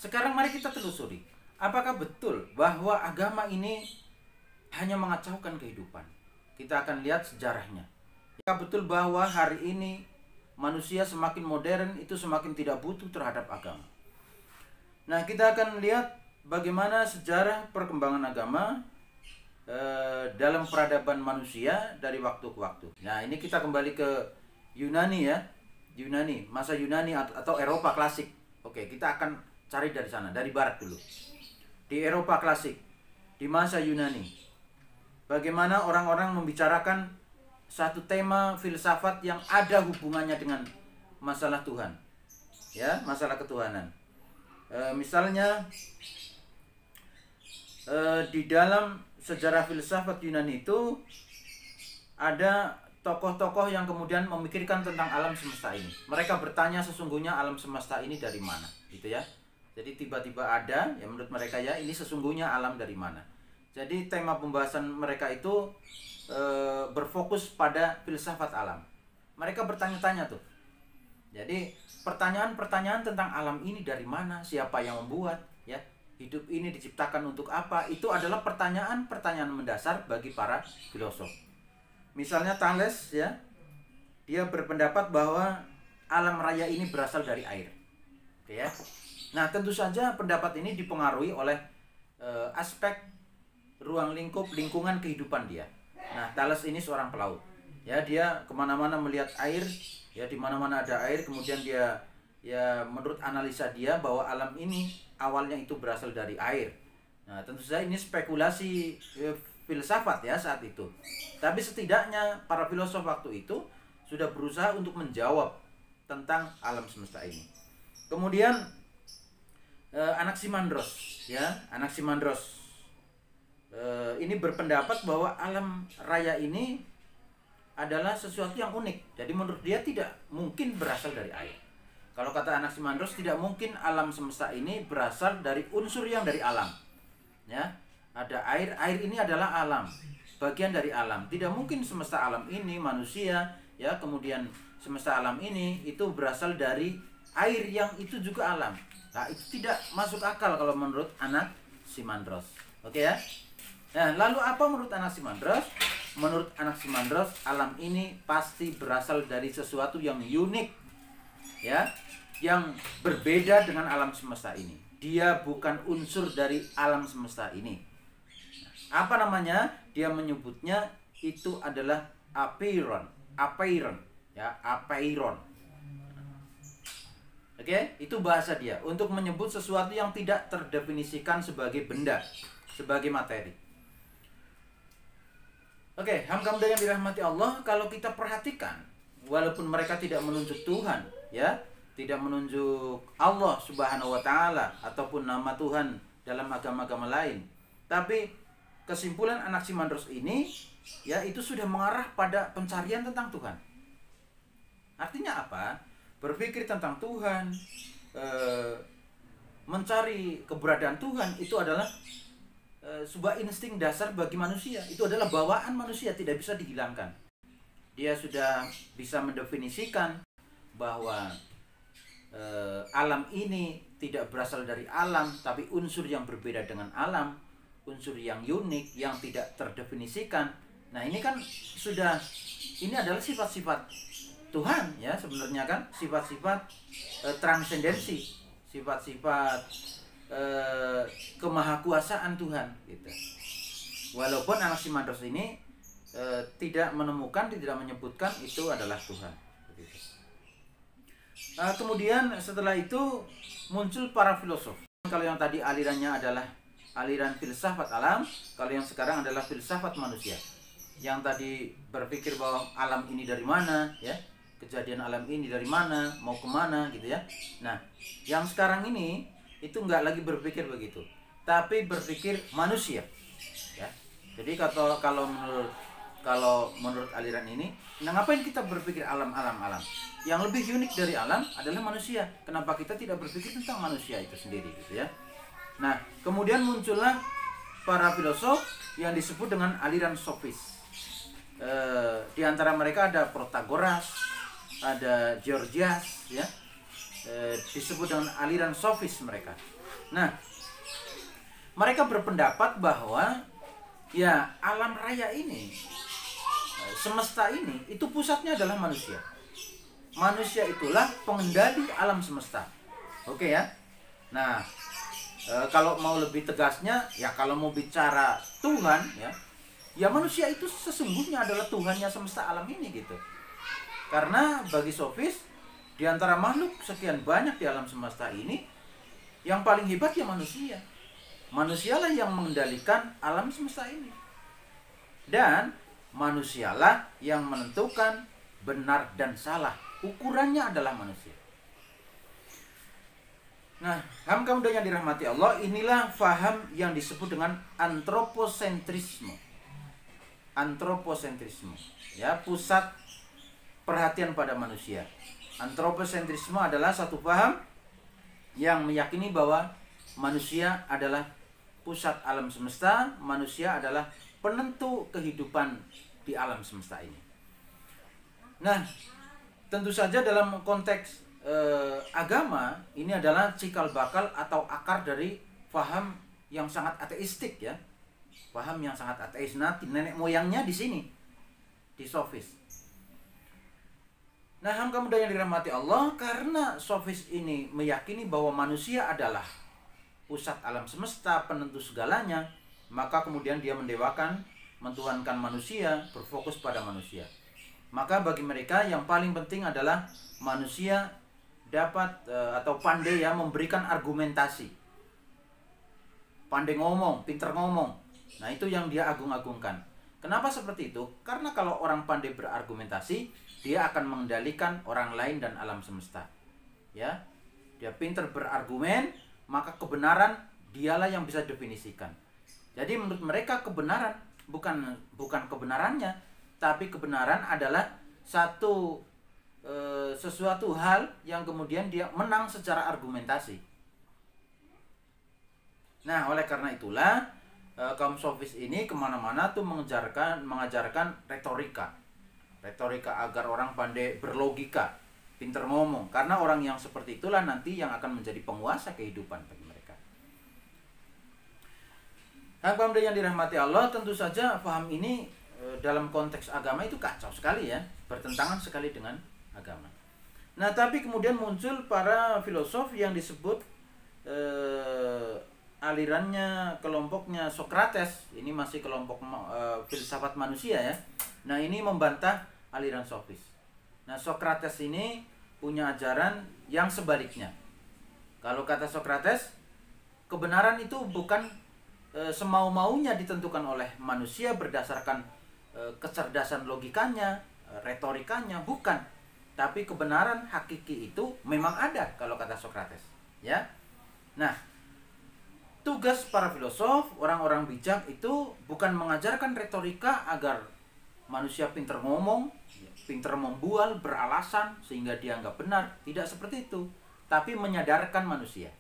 Sekarang mari kita telusuri, apakah betul bahwa agama ini hanya mengacaukan kehidupan? Kita akan lihat sejarahnya. Apakah betul bahwa hari ini manusia semakin modern itu semakin tidak butuh terhadap agama? Nah, kita akan lihat bagaimana sejarah perkembangan agama dalam peradaban manusia dari waktu ke waktu. Nah, ini kita kembali ke Yunani ya. Yunani, masa Yunani atau Eropa klasik. Oke, kita akan cari dari sana, dari barat dulu. Di Eropa klasik, di masa Yunani, bagaimana orang-orang membicarakan satu tema filsafat yang ada hubungannya dengan masalah Tuhan. Ya, masalah ketuhanan. Misalnya di dalam sejarah filsafat Yunani itu ada tokoh-tokoh yang kemudian memikirkan tentang alam semesta ini. Mereka bertanya sesungguhnya alam semesta ini dari mana, gitu ya. Jadi tiba-tiba ada, ya menurut mereka ya ini sesungguhnya alam dari mana. Jadi tema pembahasan mereka itu berfokus pada filsafat alam. Mereka bertanya-tanya tuh. Jadi pertanyaan-pertanyaan tentang alam ini dari mana, siapa yang membuat, ya hidup ini diciptakan untuk apa, itu adalah pertanyaan-pertanyaan mendasar bagi para filosof. Misalnya Thales ya, dia berpendapat bahwa alam raya ini berasal dari air. Oke ya. Nah, tentu saja pendapat ini dipengaruhi oleh aspek ruang lingkup lingkungan kehidupan dia. Nah, Thales ini seorang pelaut. Ya, dia kemana-mana melihat air, ya di mana-mana ada air, kemudian dia ya menurut analisa dia bahwa alam ini awalnya itu berasal dari air. Nah, tentu saja ini spekulasi filsafat ya saat itu. Tapi setidaknya para filosof waktu itu sudah berusaha untuk menjawab tentang alam semesta ini. Kemudian Anaximandros ya, Anaximandros ini berpendapat bahwa alam raya ini adalah sesuatu yang unik. Jadi menurut dia tidak mungkin berasal dari air. Kalau kata Anaximandros, tidak mungkin alam semesta ini berasal dari unsur yang dari alam. Ya, ada air, air ini adalah alam, bagian dari alam. Tidak mungkin semesta alam ini manusia, ya kemudian semesta alam ini itu berasal dari air yang itu juga alam. Nah, itu tidak masuk akal kalau menurut Anaximandros. Oke ya. Nah, lalu apa menurut Anaximandros? Menurut Anaximandros, alam ini pasti berasal dari sesuatu yang unik, ya, yang berbeda dengan alam semesta ini. Dia bukan unsur dari alam semesta ini. Apa namanya? Dia menyebutnya itu adalah apeiron, apeiron, ya, apeiron. Oke, itu bahasa dia untuk menyebut sesuatu yang tidak terdefinisikan sebagai benda, sebagai materi. Oke, hamba yang dirahmati Allah, kalau kita perhatikan, walaupun mereka tidak menunjuk Tuhan, ya, tidak menunjuk Allah Subhanahu wa taala ataupun nama Tuhan dalam agama-agama lain, tapi kesimpulan Anaximandros ini ya itu sudah mengarah pada pencarian tentang Tuhan. Artinya apa? Berpikir tentang Tuhan, mencari keberadaan Tuhan itu adalah sebuah insting dasar bagi manusia. Itu adalah bawaan manusia, tidak bisa dihilangkan. Dia sudah bisa mendefinisikan bahwa alam ini tidak berasal dari alam, tapi unsur yang berbeda dengan alam, unsur yang unik, yang tidak terdefinisikan. Nah, ini kan sudah, ini adalah sifat-sifat Tuhan ya sebenarnya kan, sifat-sifat transendensi, sifat-sifat kemahakuasaan Tuhan gitu. Walaupun Anaximandros ini tidak menemukan, tidak menyebutkan itu adalah Tuhan gitu. Kemudian setelah itu muncul para filosof. Kalau yang tadi alirannya adalah aliran filsafat alam, kalau yang sekarang adalah filsafat manusia. Yang tadi berpikir bahwa alam ini dari mana, ya, kejadian alam ini dari mana, mau kemana, gitu ya. Nah, yang sekarang ini itu nggak lagi berpikir begitu, tapi berpikir manusia, ya. Jadi kalau menurut aliran ini, nah ngapain kita berpikir alam? Yang lebih unik dari alam adalah manusia. Kenapa kita tidak berpikir tentang manusia itu sendiri, gitu ya? Nah, kemudian muncullah para filosof yang disebut dengan aliran sofis. Di antara mereka ada Protagoras, ada Georgias, ya. disebut dengan aliran sofis mereka. Nah, mereka berpendapat bahwa ya alam raya ini, semesta ini, itu pusatnya adalah manusia. Manusia itulah pengendali alam semesta. Oke ya. Nah, kalau mau lebih tegasnya, ya kalau mau bicara Tuhan, ya manusia itu sesungguhnya adalah Tuhannya semesta alam ini gitu. Karena bagi sofis, di antara makhluk sekian banyak di alam semesta ini, yang paling hebat ya manusia. Manusialah yang mengendalikan alam semesta ini. Dan manusialah yang menentukan benar dan salah. Ukurannya adalah manusia. Nah, hamba muda yang dirahmati Allah, inilah faham yang disebut dengan antroposentrisme. Antroposentrisme, ya, pusat perhatian pada manusia. Antroposentrisme adalah satu paham yang meyakini bahwa manusia adalah pusat alam semesta, manusia adalah penentu kehidupan di alam semesta ini. Nah, tentu saja dalam konteks agama ini adalah cikal bakal atau akar dari paham yang sangat ateistik ya. Paham yang sangat ateis. Nah, nenek moyangnya di sini, di sofis. Nah, hamba muda yang dirahmati Allah, karena sofis ini meyakini bahwa manusia adalah pusat alam semesta, penentu segalanya, maka kemudian dia mendewakan, mentuhankan manusia, berfokus pada manusia. Maka bagi mereka yang paling penting adalah manusia dapat atau pandai ya memberikan argumentasi. Pandai ngomong, pinter ngomong. Nah, itu yang dia agung-agungkan. Kenapa seperti itu? Karena kalau orang pandai berargumentasi, dia akan mengendalikan orang lain dan alam semesta. Ya. Dia pinter berargumen, maka kebenaran dialah yang bisa definisikan. Jadi menurut mereka kebenaran bukan kebenarannya, tapi kebenaran adalah sesuatu hal yang kemudian dia menang secara argumentasi. Nah, oleh karena itulah kaum sofis ini kemana-mana tuh mengajarkan retorika agar orang pandai berlogika, pinter ngomong. Karena orang yang seperti itulah nanti yang akan menjadi penguasa kehidupan bagi mereka. Hamba yang dirahmati Allah, tentu saja paham ini dalam konteks agama itu kacau sekali ya, bertentangan sekali dengan agama. Nah, tapi kemudian muncul para filosof yang disebut alirannya, kelompoknya Sokrates. Ini masih kelompok filsafat manusia ya. Nah, ini membantah aliran sofis. Nah, Sokrates ini punya ajaran yang sebaliknya. Kalau kata Sokrates, kebenaran itu bukan semau-maunya ditentukan oleh manusia berdasarkan kecerdasan logikanya, retorikanya, bukan. Tapi kebenaran hakiki itu memang ada kalau kata Sokrates, ya. Nah, tugas para filosof, orang-orang bijak itu bukan mengajarkan retorika agar manusia pinter ngomong, pinter membual, beralasan sehingga dia anggap benar. Tidak seperti itu. Tapi menyadarkan manusia,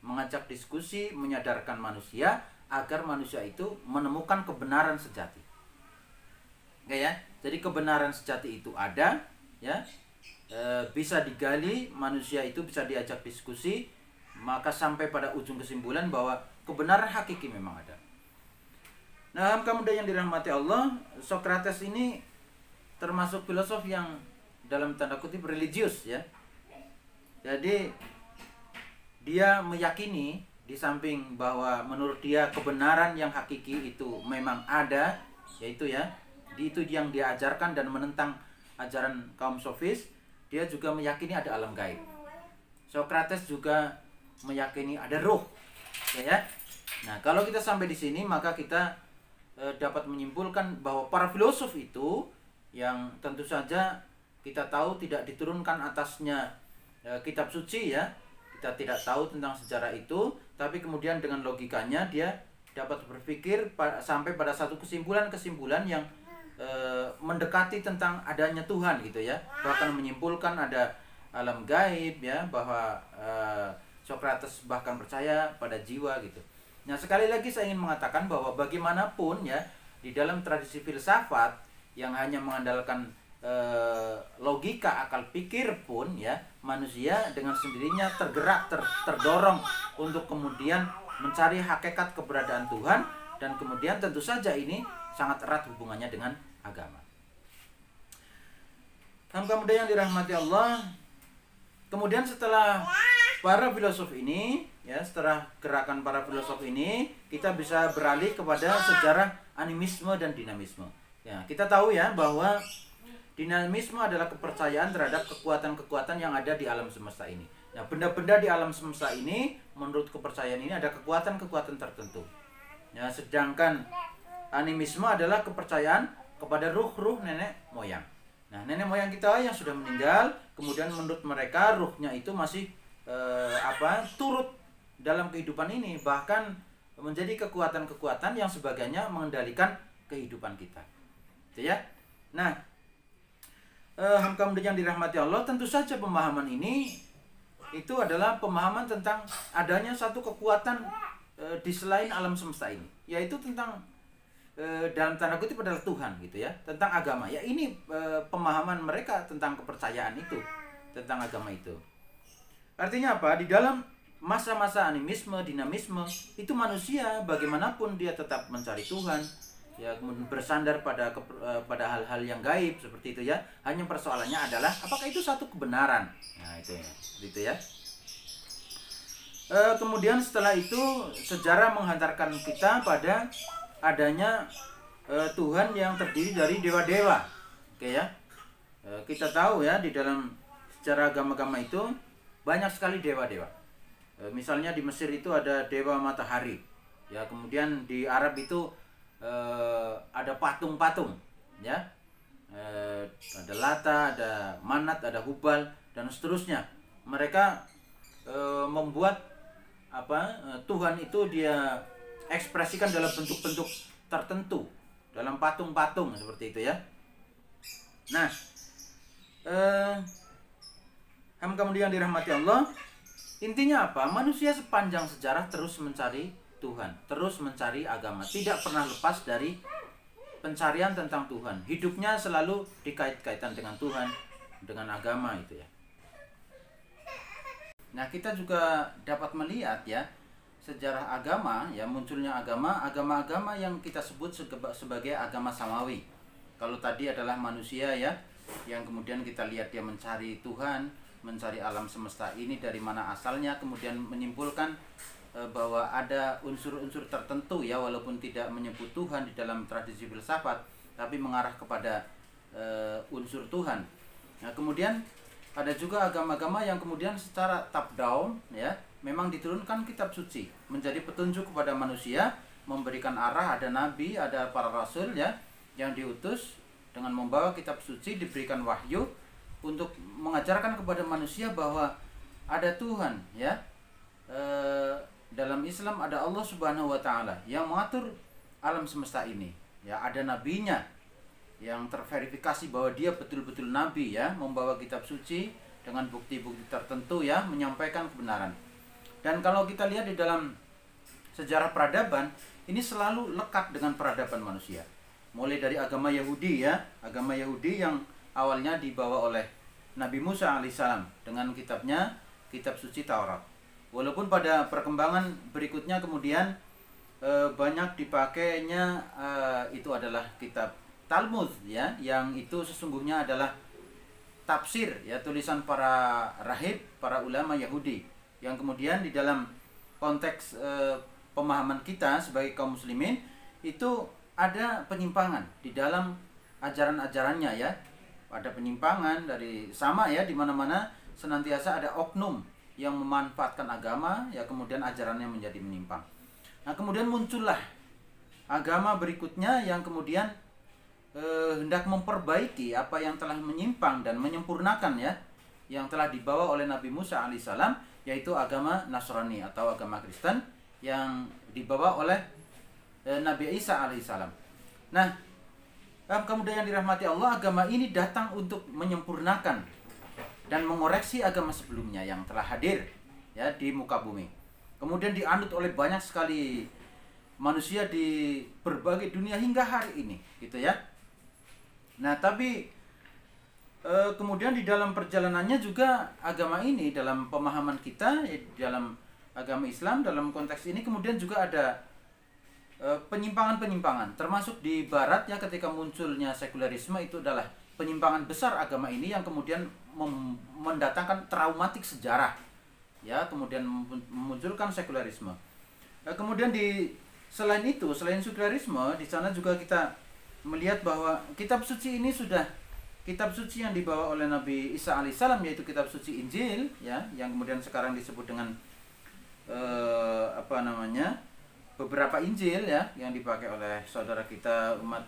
mengajak diskusi, menyadarkan manusia agar manusia itu menemukan kebenaran sejati. Oke ya. Jadi kebenaran sejati itu ada, ya, bisa digali, manusia itu bisa diajak diskusi, maka sampai pada ujung kesimpulan bahwa kebenaran hakiki memang ada. Nah, kamu yang dirahmati Allah, Sokrates ini termasuk filosof yang dalam tanda kutip religius ya. Jadi dia meyakini di samping bahwa menurut dia kebenaran yang hakiki itu memang ada, yaitu ya, itu yang dia ajarkan dan menentang ajaran kaum sofis, dia juga meyakini ada alam gaib. Sokrates juga meyakini ada ruh, ya. Nah, kalau kita sampai di sini maka kita dapat menyimpulkan bahwa para filosof itu yang tentu saja kita tahu tidak diturunkan atasnya kitab suci ya, kita tidak tahu tentang sejarah itu, tapi kemudian dengan logikanya dia dapat berpikir sampai pada satu kesimpulan yang mendekati tentang adanya Tuhan gitu ya, bahkan menyimpulkan ada alam gaib ya, bahwa Sokrates bahkan percaya pada jiwa gitu. Nah, sekali lagi saya ingin mengatakan bahwa bagaimanapun ya, di dalam tradisi filsafat yang hanya mengandalkan logika akal pikir pun ya, manusia dengan sendirinya tergerak, terdorong untuk kemudian mencari hakikat keberadaan Tuhan, dan kemudian tentu saja ini sangat erat hubungannya dengan agama. Kemudian yang dirahmati Allah, kemudian setelah para filosof ini ya, setelah gerakan para filosof ini, kita bisa beralih kepada sejarah animisme dan dinamisme. Ya, kita tahu ya bahwa dinamisme adalah kepercayaan terhadap kekuatan-kekuatan yang ada di alam semesta ini. Nah, benda-benda di alam semesta ini menurut kepercayaan ini ada kekuatan-kekuatan tertentu. Ya, sedangkan animisme adalah kepercayaan kepada ruh-ruh nenek moyang. Nah, nenek moyang kita yang sudah meninggal, kemudian menurut mereka ruhnya itu masih turut dalam kehidupan ini, bahkan menjadi kekuatan-kekuatan yang sebagainya mengendalikan kehidupan kita. Gitu ya. Nah, kemudian yang dirahmati Allah, tentu saja pemahaman ini itu adalah pemahaman tentang adanya satu kekuatan di selain alam semesta ini, yaitu tentang dalam tanda kutip adalah Tuhan gitu ya, tentang agama. Ya ini pemahaman mereka tentang kepercayaan itu, tentang agama itu. Artinya apa? Di dalam masa-masa animisme, dinamisme, itu manusia bagaimanapun dia tetap mencari Tuhan, ya, kemudian bersandar pada hal-hal yang gaib seperti itu ya. Hanya persoalannya adalah apakah itu satu kebenaran. Nah, itu ya, gitu ya. Kemudian setelah itu sejarah menghantarkan kita pada adanya Tuhan yang terdiri dari dewa-dewa. Oke ya. Kita tahu ya di dalam sejarah agama-agama itu banyak sekali dewa-dewa. Misalnya di Mesir itu ada dewa matahari. Ya, kemudian di Arab itu ada patung-patung ya, ada Lata, ada Manat, ada Hubal dan seterusnya. Mereka membuat Tuhan itu dia ekspresikan dalam bentuk-bentuk tertentu, dalam patung-patung seperti itu ya. Nah, kemudian dirahmati Allah, intinya apa? Manusia sepanjang sejarah terus mencari Tuhan, terus mencari agama, tidak pernah lepas dari pencarian tentang Tuhan. Hidupnya selalu dikait-kaitan dengan Tuhan, dengan agama itu ya. Nah, kita juga dapat melihat ya sejarah agama ya, munculnya agama-agama yang kita sebut sebagai agama samawi. Kalau tadi adalah manusia ya, yang kemudian kita lihat dia mencari Tuhan, mencari alam semesta ini dari mana asalnya, kemudian menyimpulkan bahwa ada unsur-unsur tertentu ya, walaupun tidak menyebut Tuhan di dalam tradisi filsafat, tapi mengarah kepada unsur Tuhan. Nah, kemudian ada juga agama-agama yang kemudian secara top down ya, memang diturunkan kitab suci menjadi petunjuk kepada manusia, memberikan arah, ada nabi, ada para rasul ya yang diutus dengan membawa kitab suci, diberikan wahyu untuk mengajarkan kepada manusia bahwa ada Tuhan ya. Dalam Islam ada Allah Subhanahu wa Ta'ala yang mengatur alam semesta ini ya, ada nabinya yang terverifikasi bahwa dia betul-betul nabi ya, membawa kitab suci dengan bukti-bukti tertentu ya, menyampaikan kebenaran. Dan kalau kita lihat di dalam sejarah peradaban, ini selalu lekat dengan peradaban manusia. Mulai dari agama Yahudi ya, agama Yahudi yang awalnya dibawa oleh Nabi Musa alaihissalam dengan kitabnya, kitab suci Taurat. Walaupun pada perkembangan berikutnya kemudian banyak dipakainya itu adalah kitab Talmud ya, yang itu sesungguhnya adalah tafsir ya, tulisan para rahib, para ulama Yahudi, yang kemudian di dalam konteks pemahaman kita sebagai kaum muslimin itu ada penyimpangan di dalam ajaran-ajarannya ya. Ada penyimpangan dari sama ya, di mana-mana senantiasa ada oknum yang memanfaatkan agama ya, kemudian ajarannya menjadi menyimpang. Nah, kemudian muncullah agama berikutnya yang kemudian hendak memperbaiki apa yang telah menyimpang dan menyempurnakan ya, yang telah dibawa oleh Nabi Musa alaihissalam, yaitu agama Nasrani atau agama Kristen yang dibawa oleh Nabi Isa alaihissalam. Nah, kemudian yang dirahmati Allah, agama ini datang untuk menyempurnakan dan mengoreksi agama sebelumnya yang telah hadir ya di muka bumi. Kemudian dianut oleh banyak sekali manusia di berbagai dunia hingga hari ini, gitu ya. Nah, tapi Kemudian di dalam perjalanannya juga agama ini dalam pemahaman kita dalam agama Islam dalam konteks ini kemudian juga ada penyimpangan-penyimpangan, termasuk di Barat ya, ketika munculnya sekularisme itu adalah penyimpangan besar agama ini yang kemudian mendatangkan traumatik sejarah ya, kemudian memunculkan sekularisme. Kemudian selain itu, selain sekularisme, di sana juga kita melihat bahwa kitab suci ini sudah kitab suci yang dibawa oleh Nabi Isa alaihissalam, yaitu kitab suci Injil ya, yang kemudian sekarang disebut dengan beberapa Injil ya, yang dipakai oleh saudara kita umat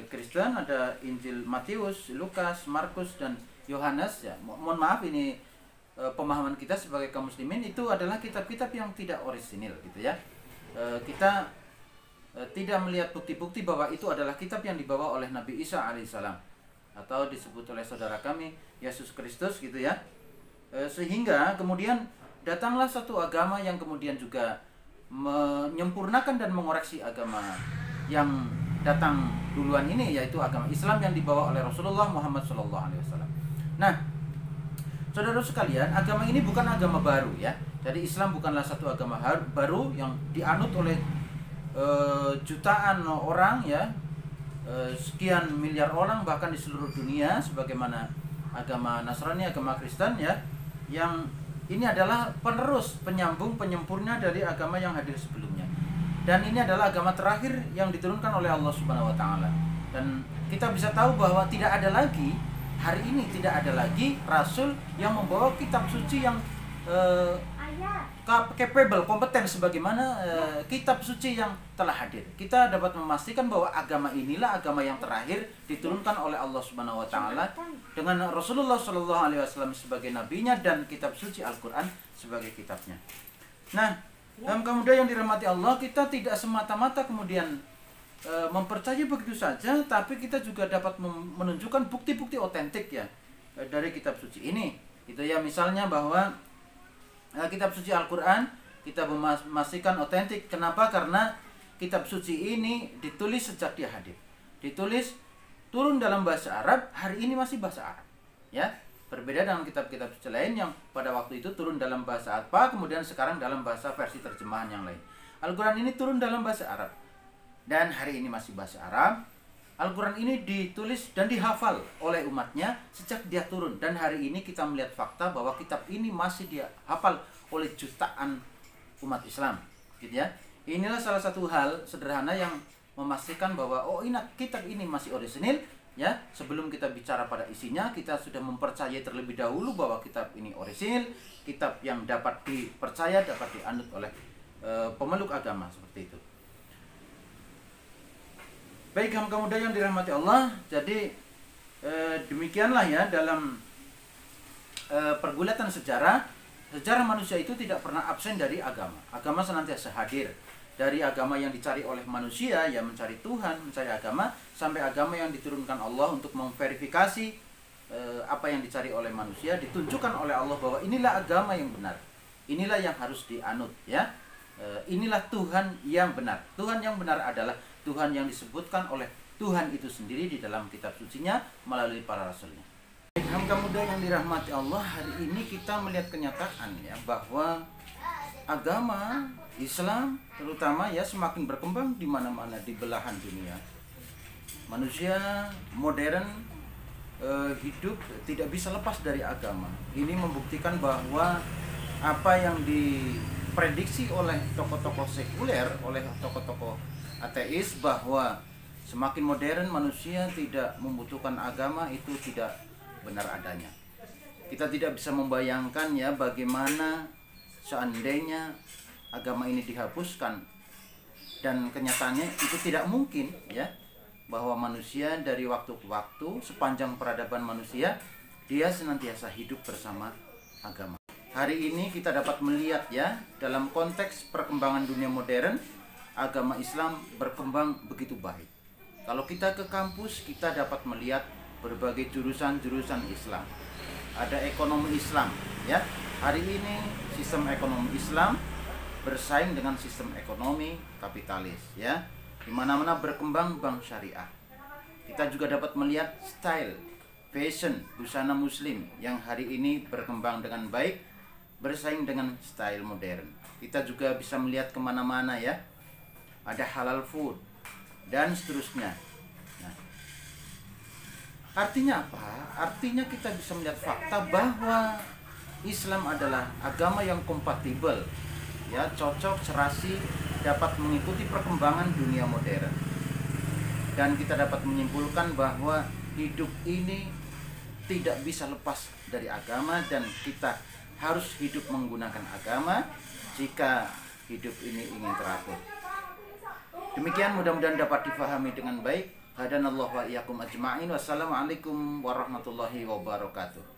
Kristen. Ada Injil Matius, Lukas, Markus dan Yohanes ya. Mohon maaf, ini pemahaman kita sebagai kaum muslimin itu adalah kitab-kitab yang tidak orisinil gitu ya. Kita tidak melihat bukti-bukti bahwa itu adalah kitab yang dibawa oleh Nabi Isa alaihissalam atau disebut oleh saudara kami Yesus Kristus gitu ya. Sehingga kemudian datanglah satu agama yang kemudian juga menyempurnakan dan mengoreksi agama yang datang duluan ini, yaitu agama Islam yang dibawa oleh Rasulullah Muhammad SAW. Nah, saudara sekalian, agama ini bukan agama baru ya. Jadi Islam bukanlah satu agama baru yang dianut oleh jutaan orang ya, sekian miliar orang bahkan di seluruh dunia, sebagaimana agama Nasrani, agama Kristen ya, yang ini adalah penerus, penyambung, penyempurna dari agama yang hadir sebelumnya. Dan ini adalah agama terakhir yang diturunkan oleh Allah Subhanahu wa taala. Dan kita bisa tahu bahwa tidak ada lagi, hari ini tidak ada lagi rasul yang membawa kitab suci yang capable, kompeten sebagaimana kitab suci yang telah hadir. Kita dapat memastikan bahwa agama inilah agama yang terakhir diturunkan oleh Allah Subhanahu wa taala dengan Rasulullah Shallallahu alaihi wasallam sebagai nabinya dan kitab suci Al-Qur'an sebagai kitabnya. Nah, dalam kemudian yang dirahmati Allah, kita tidak semata-mata kemudian mempercayai begitu saja, tapi kita juga dapat menunjukkan bukti-bukti otentik ya dari kitab suci ini. Itu ya, misalnya bahwa kitab suci Al-Quran kita memastikan otentik. Kenapa? Karena kitab suci ini ditulis sejak dia hadir. Ditulis, turun dalam bahasa Arab, hari ini masih bahasa Arab. Ya, berbeda dengan kitab-kitab suci lain yang pada waktu itu turun dalam bahasa apa, kemudian sekarang dalam bahasa versi terjemahan yang lain. Al-Quran ini turun dalam bahasa Arab dan hari ini masih bahasa Arab. Al-Quran ini ditulis dan dihafal oleh umatnya sejak dia turun. Dan hari ini kita melihat fakta bahwa kitab ini masih dihafal oleh jutaan umat Islam gitu ya. Inilah salah satu hal sederhana yang memastikan bahwa kitab ini masih orisinil ya. Sebelum kita bicara pada isinya, kita sudah mempercayai terlebih dahulu bahwa kitab ini orisinil, kitab yang dapat dipercaya, dapat dianut oleh pemeluk agama, seperti itu. Baik, kaum-kaum yang dirahmati Allah, jadi demikianlah ya dalam pergulatan sejarah manusia itu tidak pernah absen dari agama. Agama senantiasa hadir. Dari agama yang dicari oleh manusia, ya mencari Tuhan, mencari agama, sampai agama yang diturunkan Allah untuk memverifikasi apa yang dicari oleh manusia, ditunjukkan oleh Allah bahwa inilah agama yang benar. Inilah yang harus dianut ya. Inilah Tuhan yang benar. Tuhan yang benar adalah Tuhan yang disebutkan oleh Tuhan itu sendiri di dalam kitab sucinya melalui para rasulnya. Hamba muda yang dirahmati Allah, hari ini kita melihat kenyataan ya bahwa agama Islam terutama ya semakin berkembang di mana-mana di belahan dunia. Manusia modern hidup tidak bisa lepas dari agama. Ini membuktikan bahwa apa yang diprediksi oleh tokoh-tokoh sekuler, oleh tokoh-tokoh ateis, bahwa semakin modern manusia tidak membutuhkan agama, itu tidak benar adanya. Kita tidak bisa membayangkan ya bagaimana seandainya agama ini dihapuskan, dan kenyataannya itu tidak mungkin ya, bahwa manusia dari waktu ke waktu sepanjang peradaban manusia dia senantiasa hidup bersama agama. Hari ini kita dapat melihat ya dalam konteks perkembangan dunia modern, agama Islam berkembang begitu baik. Kalau kita ke kampus, kita dapat melihat berbagai jurusan-jurusan Islam. Ada ekonomi Islam ya. Hari ini sistem ekonomi Islam bersaing dengan sistem ekonomi kapitalis ya. Di mana-mana berkembang bank syariah. Kita juga dapat melihat style fashion busana muslim yang hari ini berkembang dengan baik, bersaing dengan style modern. Kita juga bisa melihat kemana-mana ya, ada halal food dan seterusnya. Nah, artinya apa? Artinya kita bisa melihat fakta bahwa Islam adalah agama yang kompatibel, ya, cocok, serasi, dapat mengikuti perkembangan dunia modern. Dan kita dapat menyimpulkan bahwa hidup ini tidak bisa lepas dari agama, dan kita harus hidup menggunakan agama jika hidup ini ingin teratur. Demikian, mudah-mudahan dapat difahami dengan baik. Hadanallahu wa iyyakum ajma'in. Wassalamualaikum warahmatullahi wabarakatuh.